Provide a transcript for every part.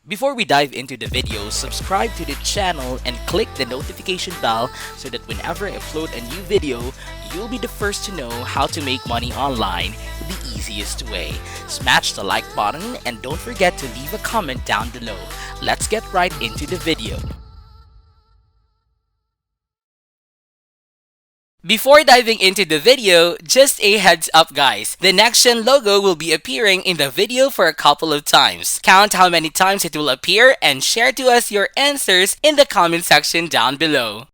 Before we dive into the video, subscribe to the channel and click the notification bell so that whenever I upload a new video, you'll be the first to know how to make money online the easiest way. Smash the like button and don't forget to leave a comment down below. Let's get right into the video. Before diving into the video, just a heads up guys, the NexGen logo will be appearing in the video for a couple of times. Count how many times it will appear and share to us your answers in the comment section down below.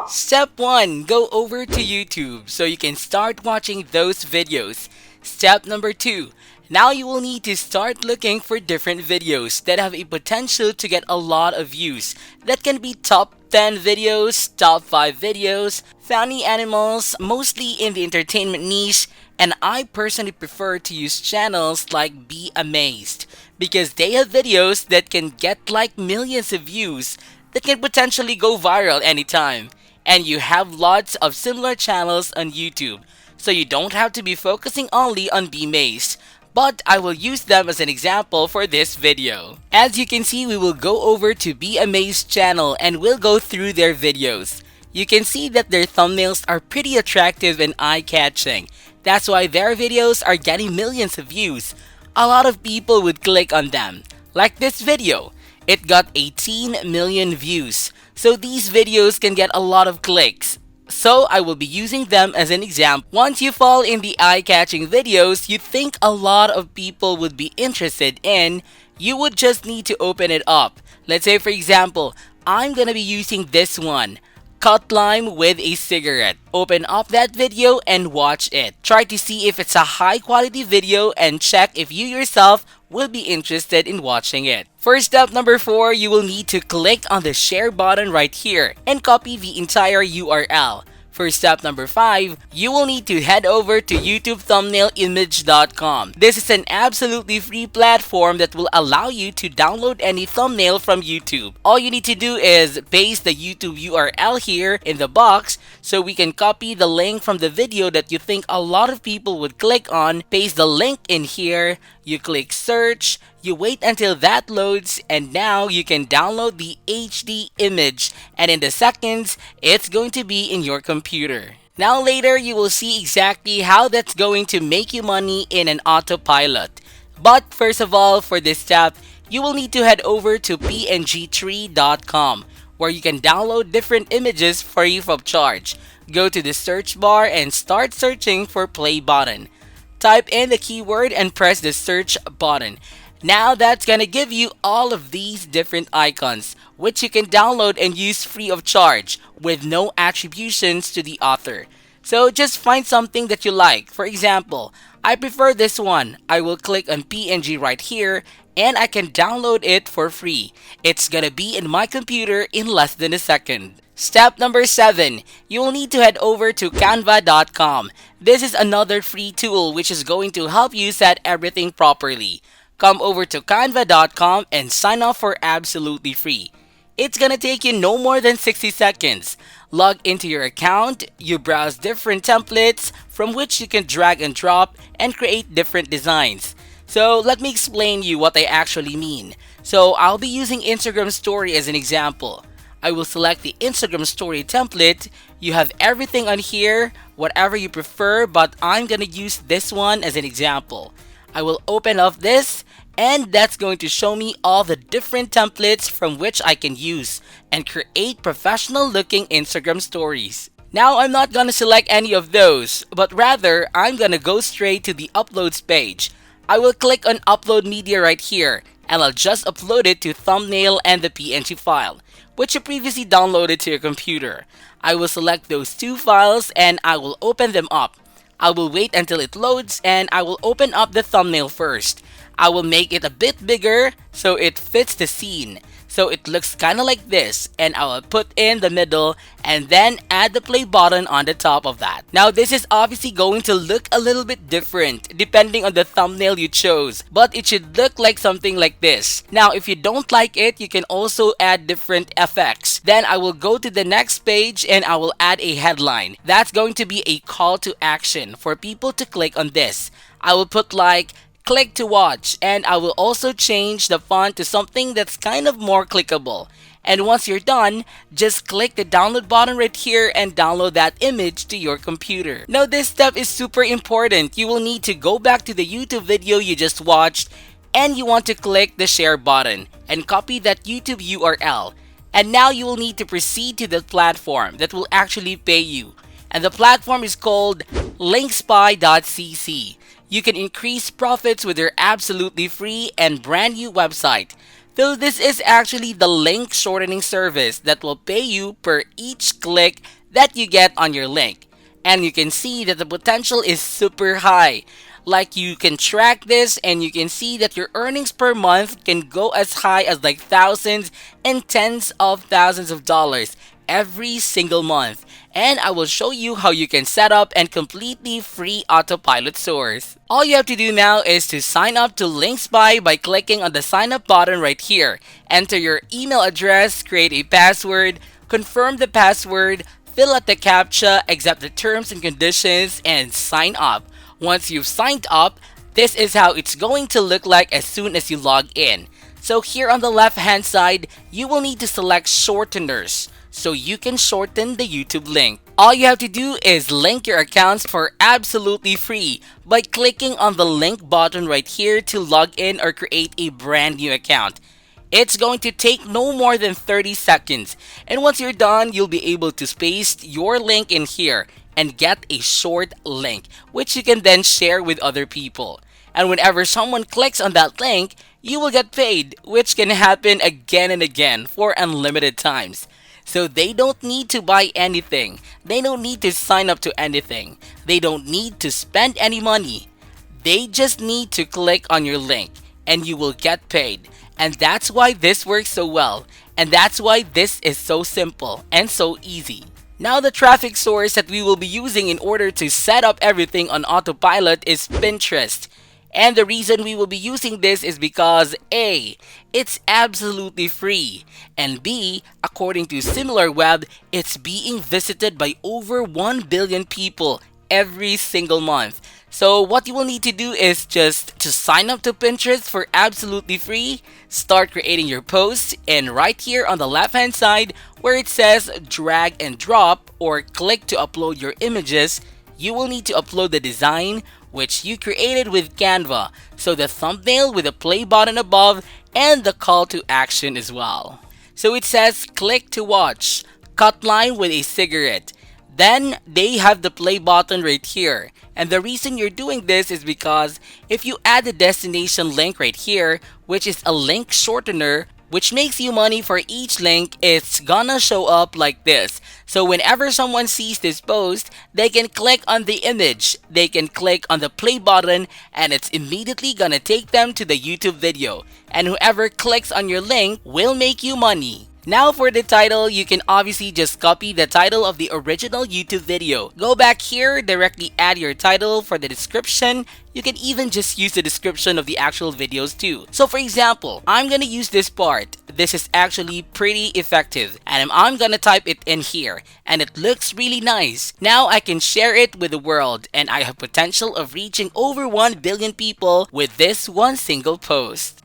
Step 1. Go over to YouTube so you can start watching those videos. Step number 2. Now you will need to start looking for different videos that have a potential to get a lot of views. That can be top 10 videos, top 5 videos, funny animals, mostly in the entertainment niche, and I personally prefer to use channels like Be Amazed because they have videos that can get like millions of views that can potentially go viral anytime. And you have lots of similar channels on YouTube, so you don't have to be focusing only on Be Amazed. But I will use them as an example for this video. As you can see, we will go over to Be Amazed channel and we'll go through their videos. You can see that their thumbnails are pretty attractive and eye-catching. That's why their videos are getting millions of views. A lot of people would click on them. Like this video, it got 18 million views. So these videos can get a lot of clicks. So I will be using them as an example. Once you fall in the eye-catching videos you think a lot of people would be interested in, you would just need to open it up. Let's say for example, I'm gonna be using this one. Cut lime with a cigarette. Open up that video and watch it. Try to see if it's a high quality video and check if you yourself will be interested in watching it. For step number 4, you will need to click on the share button right here and copy the entire URL. For step number 5, you will need to head over to YouTubeThumbnailImage.com. This is an absolutely free platform that will allow you to download any thumbnail from YouTube. All you need to do is paste the YouTube URL here in the box so we can copy the link from the video that you think a lot of people would click on, paste the link in here, you click search, you wait until that loads, and now you can download the HD image, and in the seconds, it's going to be in your computer. Now later, you will see exactly how that's going to make you money in an autopilot. But first of all, for this step, you will need to head over to png3.com where you can download different images free of charge. Go to the search bar and start searching for play button. Type in the keyword and press the search button. Now that's gonna give you all of these different icons, which you can download and use free of charge with no attributions to the author. So just find something that you like. For example, I prefer this one. I will click on PNG right here and I can download it for free. It's gonna be in my computer in less than a second. Step number 7, you will need to head over to canva.com. This is another free tool which is going to help you set everything properly. Come over to canva.com and sign up for absolutely free. It's gonna take you no more than 60 seconds. Log into your account, you browse different templates from which you can drag and drop and create different designs. So let me explain you what I actually mean. So I'll be using Instagram story as an example. I will select the Instagram story template. You have everything on here, whatever you prefer, but I'm gonna use this one as an example. I will open up this and that's going to show me all the different templates from which I can use and create professional looking Instagram stories. Now I'm not gonna select any of those, but rather I'm gonna go straight to the uploads page. I will click on upload media right here and I'll just upload it to thumbnail and the PNG file, which you previously downloaded to your computer. I will select those two files and I will open them up. I will wait until it loads and I will open up the thumbnail first. I will make it a bit bigger so it fits the scene. So it looks kinda like this, and I will put in the middle and then add the play button on the top of that. Now this is obviously going to look a little bit different depending on the thumbnail you chose, but it should look like something like this. Now if you don't like it, you can also add different effects. Then I will go to the next page and I will add a headline. That's going to be a call to action for people to click on this. I will put like click to watch, and I will also change the font to something that's kind of more clickable. And once you're done, just click the download button right here and download that image to your computer. Now this step is super important. You will need to go back to the YouTube video you just watched, and you want to click the share button and copy that YouTube URL. And now you will need to proceed to the platform that will actually pay you. And the platform is called Linkspy.cc. You can increase profits with their absolutely free and brand new website. Though this is actually the link shortening service that will pay you per each click that you get on your link. And you can see that the potential is super high. Like, you can track this and you can see that your earnings per month can go as high as like thousands and tens of thousands of dollars every single month. And I will show you how you can set up and completely free autopilot source. All you have to do now is to sign up to Linkspy by clicking on the sign up button right here. Enter your email address, create a password, confirm the password, fill out the CAPTCHA, accept the terms and conditions, and sign up. Once you've signed up, this is how it's going to look like as soon as you log in. So here on the left hand side, you will need to select shorteners so you can shorten the YouTube link. All you have to do is link your accounts for absolutely free by clicking on the link button right here to log in or create a brand new account. It's going to take no more than 30 seconds, and once you're done, you'll be able to paste your link in here and get a short link, which you can then share with other people. And whenever someone clicks on that link, you will get paid, which can happen again and again for unlimited times. So they don't need to buy anything. They don't need to sign up to anything. They don't need to spend any money. They just need to click on your link and you will get paid. And that's why this works so well. And that's why this is so simple and so easy. Now the traffic source that we will be using in order to set up everything on autopilot is Pinterest. And the reason we will be using this is because A, it's absolutely free, and B, according to SimilarWeb, it's being visited by over 1 billion people every single month. So what you will need to do is just to sign up to Pinterest for absolutely free, start creating your posts, and right here on the left hand side where it says drag and drop or click to upload your images, you will need to upload the design which you created with Canva, so the thumbnail with the play button above and the call to action as well. So it says click to watch, cut line with a cigarette. Then they have the play button right here. And the reason you're doing this is because if you add the destination link right here, which is a link shortener, which makes you money for each link, it's gonna show up like this. So whenever someone sees this post, they can click on the image, they can click on the play button, and it's immediately gonna take them to the YouTube video. And whoever clicks on your link will make you money. Now for the title, you can obviously just copy the title of the original YouTube video. Go back here, directly add your title. For the description, you can even just use the description of the actual videos too. So for example, I'm gonna use this part. This is actually pretty effective, and I'm gonna type it in here, and it looks really nice. Now I can share it with the world, and I have potential of reaching over 1 billion people with this one single post.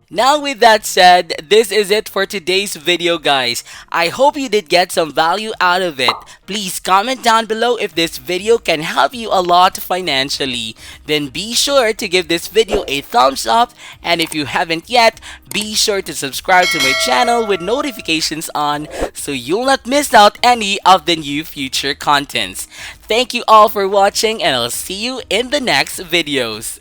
Now with that said, this is it for today's video guys. I hope you did get some value out of it. Please comment down below if this video can help you a lot financially. Then be sure to give this video a thumbs up, and if you haven't yet, be sure to subscribe to my channel with notifications on so you'll not miss out any of the new future contents. Thank you all for watching, and I'll see you in the next videos.